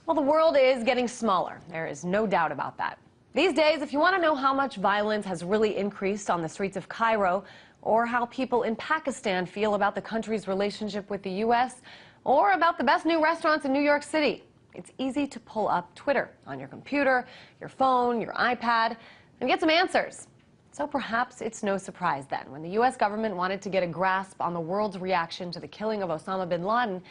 Well, the world is getting smaller. There is no doubt about that. These days, if you want to know how much violence has really increased on the streets of Cairo, or how people in Pakistan feel about the country's relationship with the U.S., or about the best new restaurants in New York City, it's easy to pull up Twitter on your computer, your phone, your iPad, and get some answers. So perhaps it's no surprise then, when the U.S. government wanted to get a grasp on the world's reaction to the killing of Osama bin Laden,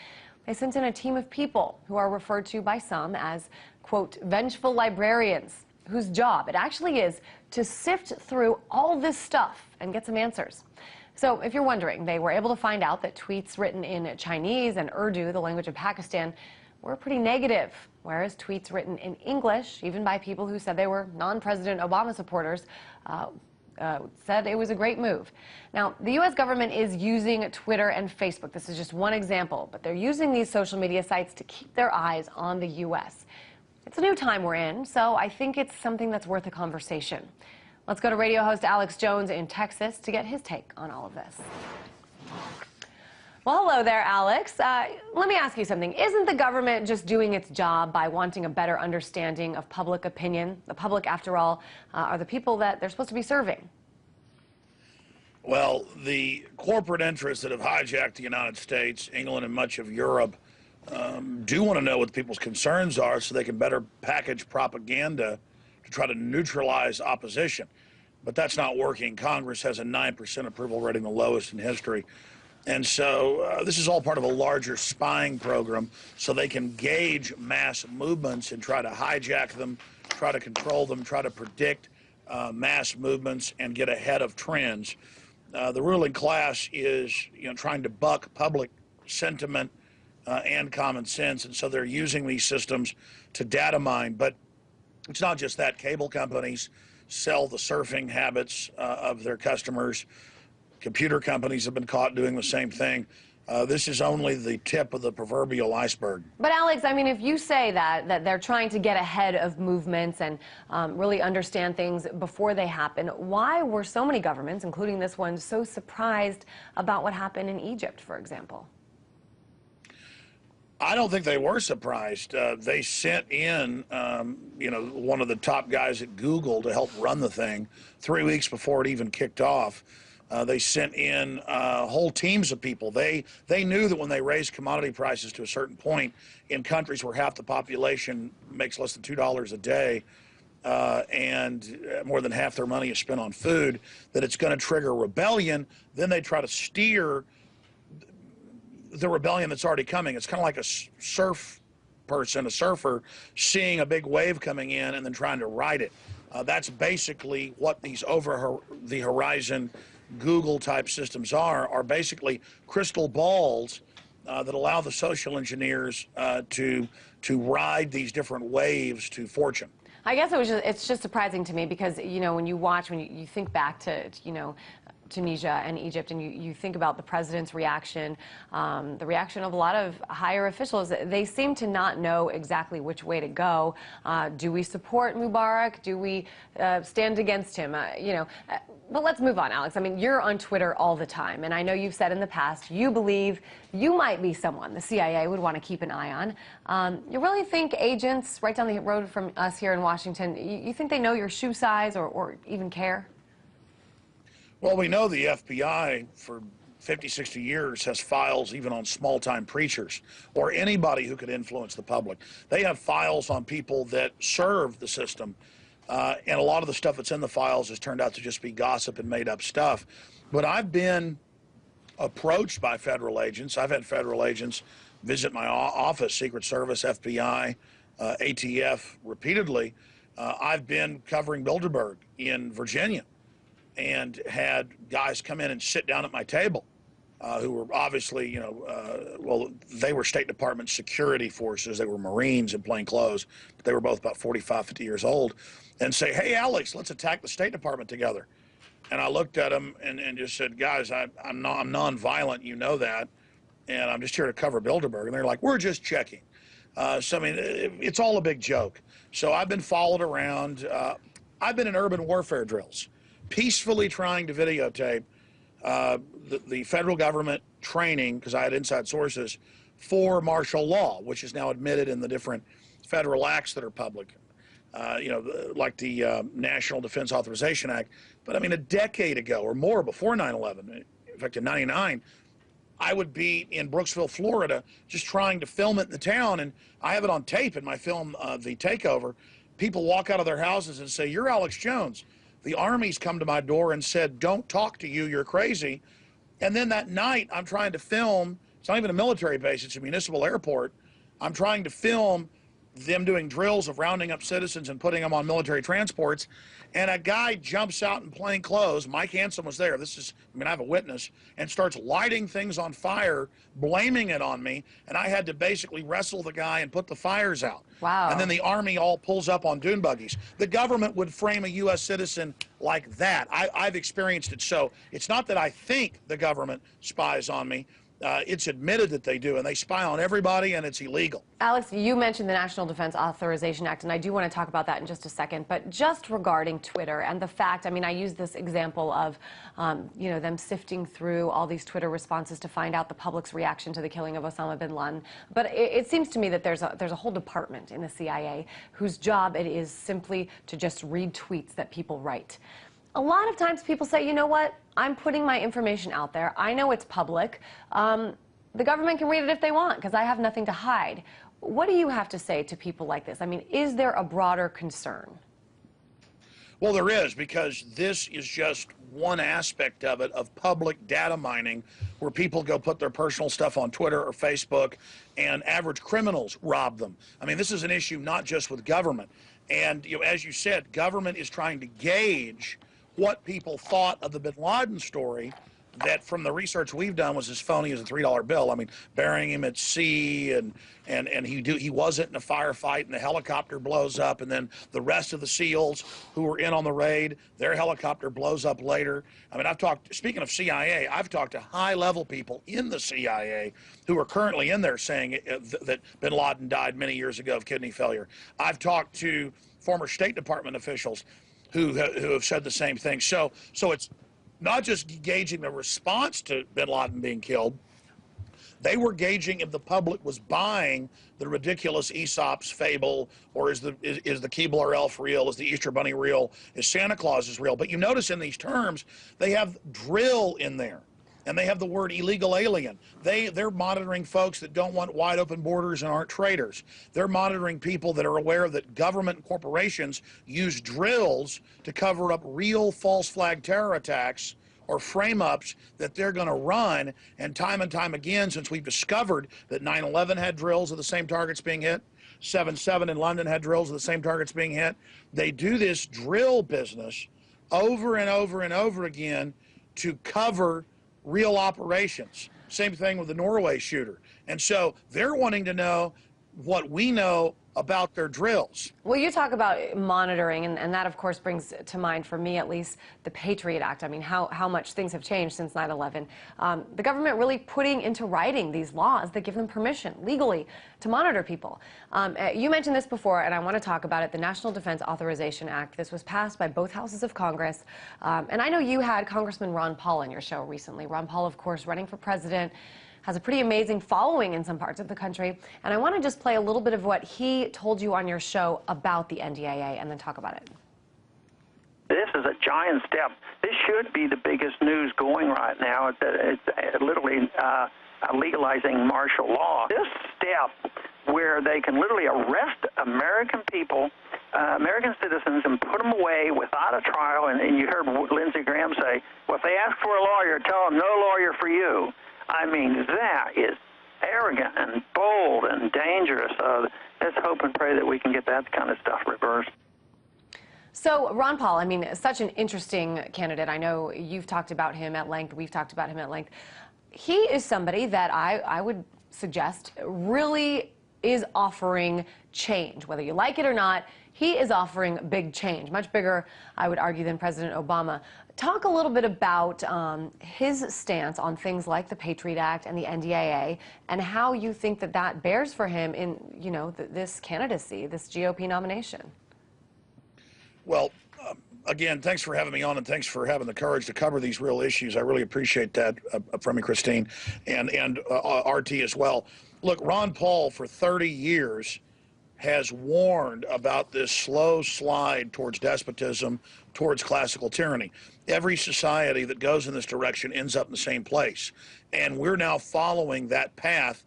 they sent in a team of people who are referred to by some as, quote, vengeful librarians, whose job it actually is to sift through all this stuff and get some answers. So if you're wondering, they were able to find out that tweets written in Chinese and Urdu, the language of Pakistan, were pretty negative, whereas tweets written in English, even by people who said they were non-President Obama supporters, said it was a great move. Now, the U.S. government is using Twitter and Facebook. This is just one example, but they're using these social media sites to keep their eyes on the U.S. It's a new time we're in, so I think it's something that's worth a conversation. Let's go to radio host Alex Jones in Texas to get his take on all of this. Well, hello there, Alex. Let me ask you something. Isn't the government just doing its job by wanting a better understanding of public opinion? The public, after all, are the people that they're supposed to be serving. Well, the corporate interests that have hijacked the United States, England, and much of Europe do want to know what people's concerns are so they can better package propaganda to try to neutralize opposition. But that's not working. Congress has a 9% approval rating, the lowest in history. And so this is all part of a larger spying program so they can gauge mass movements and try to hijack them, try to control them, try to predict mass movements and get ahead of trends. The ruling class is, trying to buck public sentiment and common sense, and so they're using these systems to data mine. But it's not just that. Cable companies sell the surfing habits of their customers. Computer companies have been caught doing the same thing. This is only the tip of the proverbial iceberg. But Alex, I mean, if you say that they're trying to get ahead of movements and really understand things before they happen, why were so many governments, including this one, so surprised about what happened in Egypt, for example? I don't think they were surprised. They sent in, one of the top guys at Google to help run the thing 3 weeks before it even kicked off. They sent in whole teams of people. They knew that when they raised commodity prices to a certain point in countries where half the population makes less than $2 a day and more than half their money is spent on food, that it's going to trigger rebellion. Then they try to steer the rebellion that's already coming. It's kind of like a surfer, seeing a big wave coming in and then trying to ride it. That's basically what these over-the-horizon Google-type systems are basically crystal balls that allow the social engineers to ride these different waves to fortune. I guess it's just surprising to me because, when you think back to, Tunisia and Egypt, and you think about the president's reaction, the reaction of a lot of higher officials, they seem to not know exactly which way to go. Do we support Mubarak? Do we stand against him? But let's move on, Alex. I mean, you're on Twitter all the time, and I know you've said in the past you believe you might be someone the CIA would want to keep an eye on. You really think agents right down the road from us here in Washington, you think they know your shoe size or even care? Well, we know the FBI for 50, 60 years has files even on small-time preachers or anybody who could influence the public. They have files on people that serve the system, and a lot of the stuff that's in the files has turned out to just be gossip and made-up stuff. But I've been approached by federal agents. I've had federal agents visit my office, Secret Service, FBI, ATF, repeatedly. I've been covering Bilderberg in Virginia, and had guys come in and sit down at my table who were obviously, they were State Department security forces. They were Marines in plain clothes, but they were both about 45, 50 years old, and say, hey, Alex, let's attack the State Department together. And I looked at them and just said, guys, I'm nonviolent, you know that, and I'm just here to cover Bilderberg. And they're like, we're just checking. So, I mean, it's all a big joke. So I've been followed around. I've been in urban warfare drills, peacefully trying to videotape the federal government training, because I had inside sources, for martial law, which is now admitted in the different federal acts that are public, like the National Defense Authorization Act. But I mean, a decade ago or more, before 9/11, in fact, in '99, I would be in Brooksville, Florida, just trying to film it in the town, and I have it on tape in my film, The Takeover. People walk out of their houses and say, "You're Alex Jones." The Army's come to my door and said, "Don't talk to you, you're crazy." And then that night, I'm trying to film, it's not even a military base, it's a municipal airport. I'm trying to film them doing drills of rounding up citizens and putting them on military transports, and a guy jumps out in plain clothes. Mike Hansen was there. I have a witness, and starts lighting things on fire, blaming it on me, and I had to basically wrestle the guy and put the fires out. Wow. And then the Army all pulls up on dune buggies. The government would frame a U.S. citizen like that. I've experienced it. So it's not that I think the government spies on me. It's admitted that they do, and they spy on everybody, and it's illegal. Alex, you mentioned the National Defense Authorization Act, and I do want to talk about that in just a second. But just regarding Twitter and the fact, I mean, I use this example of, them sifting through all these Twitter responses to find out the public's reaction to the killing of Osama bin Laden. But it seems to me that there's a whole department in the CIA whose job it is simply to just read tweets that people write. A lot of times people say, you know what, I'm putting my information out there. I know it's public. The government can read it if they want because I have nothing to hide. What do you have to say to people like this? I mean, is there a broader concern? Well, there is, because this is just one aspect of it, of public data mining, where people go put their personal stuff on Twitter or Facebook, and average criminals rob them. I mean, this is an issue not just with government. And as you said, government is trying to gauge what people thought of the bin Laden story, that from the research we've done was as phony as a $3 bill. I mean, burying him at sea, and he wasn't in a firefight, and the helicopter blows up, and then the rest of the SEALs who were in on the raid, their helicopter blows up later. I mean, speaking of CIA, I've talked to high-level people in the CIA who are currently in there saying that bin Laden died many years ago of kidney failure. I've talked to former State Department officials who have said the same thing. So it's not just gauging the response to bin Laden being killed. They were gauging if the public was buying the ridiculous Aesop's fable, or is the Keebler elf real, is the Easter Bunny real, is Santa Claus is real. But you notice in these terms, they have drill in there, and they have the word illegal alien. They're monitoring folks that don't want wide open borders and aren't traitors. They're monitoring people that are aware that government and corporations use drills to cover up real false flag terror attacks or frame-ups that they're going to run. And time again, since we've discovered that 9/11 had drills of the same targets being hit, 7/7 in London had drills of the same targets being hit, they do this drill business over and over and over again to cover real operations. Same thing with the Norway shooter. And so they're wanting to know what we know about their drills. Well, you talk about monitoring, and that, of course, brings to mind, for me at least, the Patriot Act. I mean, how much things have changed since 9/11. The government really putting into writing these laws that give them permission legally to monitor people. You mentioned this before, and I want to talk about it, the National Defense Authorization Act. This was passed by both houses of Congress. And I know you had Congressman Ron Paul on your show recently. Ron Paul, of course, running for president, has a pretty amazing following in some parts of the country. And I want to just play a little bit of what he told you on your show about the NDAA and then talk about it. This is a giant step. This should be the biggest news going right now. It's literally legalizing martial law. This step where they can literally arrest American people, American citizens, and put them away without a trial. And you heard Lindsey Graham say, well, if they ask for a lawyer, tell them no lawyer for you. I mean, that is arrogant and bold and dangerous. Let's hope and pray that we can get that kind of stuff reversed. So, Ron Paul, I mean, such an interesting candidate. I know you've talked about him at length. We've talked about him at length. He is somebody that I would suggest really is offering change. Whether you like it or not, he is offering big change, much bigger, I would argue, than President Obama. Talk a little bit about his stance on things like the Patriot Act and the NDAA, and how you think that that bears for him in, this candidacy, this GOP nomination. Well, again, thanks for having me on, and thanks for having the courage to cover these real issues. I really appreciate that from you, Christine, and RT as well. Look, Ron Paul for 30 years has warned about this slow slide towards despotism, towards classical tyranny. Every society that goes in this direction ends up in the same place. And we're now following that path.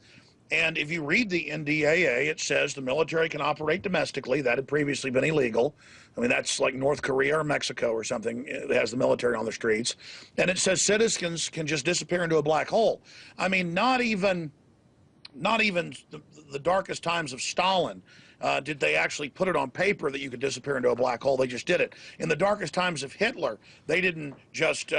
And if you read the NDAA, it says the military can operate domestically. That had previously been illegal. I mean, that's like North Korea or Mexico or something that has the military on the streets. And it says citizens can just disappear into a black hole. I mean, not even the darkest times of Stalin did they actually put it on paper that you could disappear into a black hole. They just did it. In the darkest times of Hitler, they didn't just,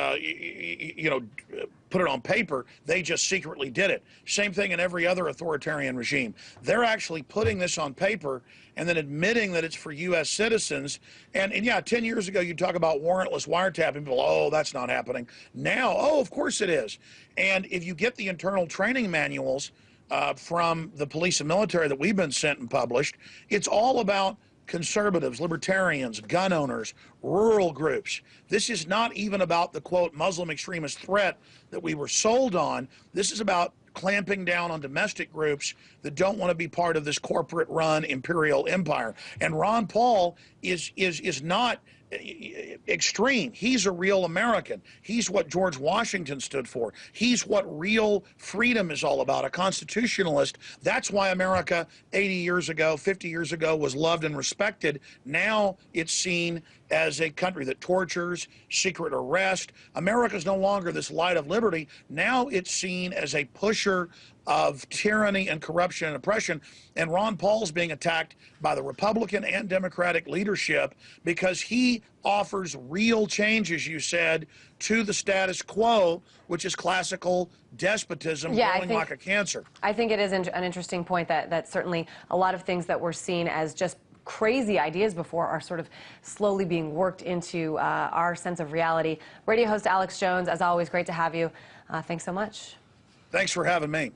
put it on paper. They just secretly did it. Same thing in every other authoritarian regime. They're actually putting this on paper and then admitting that it's for U.S. citizens. And yeah, 10 years ago, you talk about warrantless wiretapping. People, oh, that's not happening. Now, oh, of course it is. And if you get the internal training manuals from the police and military that we've been sent and published, it's all about conservatives, libertarians, gun owners, rural groups. This is not even about the, quote, Muslim extremist threat that we were sold on. This is about clamping down on domestic groups that don't want to be part of this corporate-run imperial empire. And Ron Paul is not extreme. He's a real American. He's what George Washington stood for. He's what real freedom is all about, a constitutionalist. That's why America 80 years ago, 50 years ago was loved and respected. Now it's seen as a country that tortures, secret arrest. America's no longer this light of liberty. Now it's seen as a pusher of tyranny and corruption and oppression. And Ron Paul's being attacked by the Republican and Democratic leadership because he offers real change, as you said, to the status quo, which is classical despotism growing like a cancer. I think it is an interesting point that certainly a lot of things that were seen as just crazy ideas before are sort of slowly being worked into our sense of reality. Radio host Alex Jones, as always, great to have you. Thanks so much. Thanks for having me.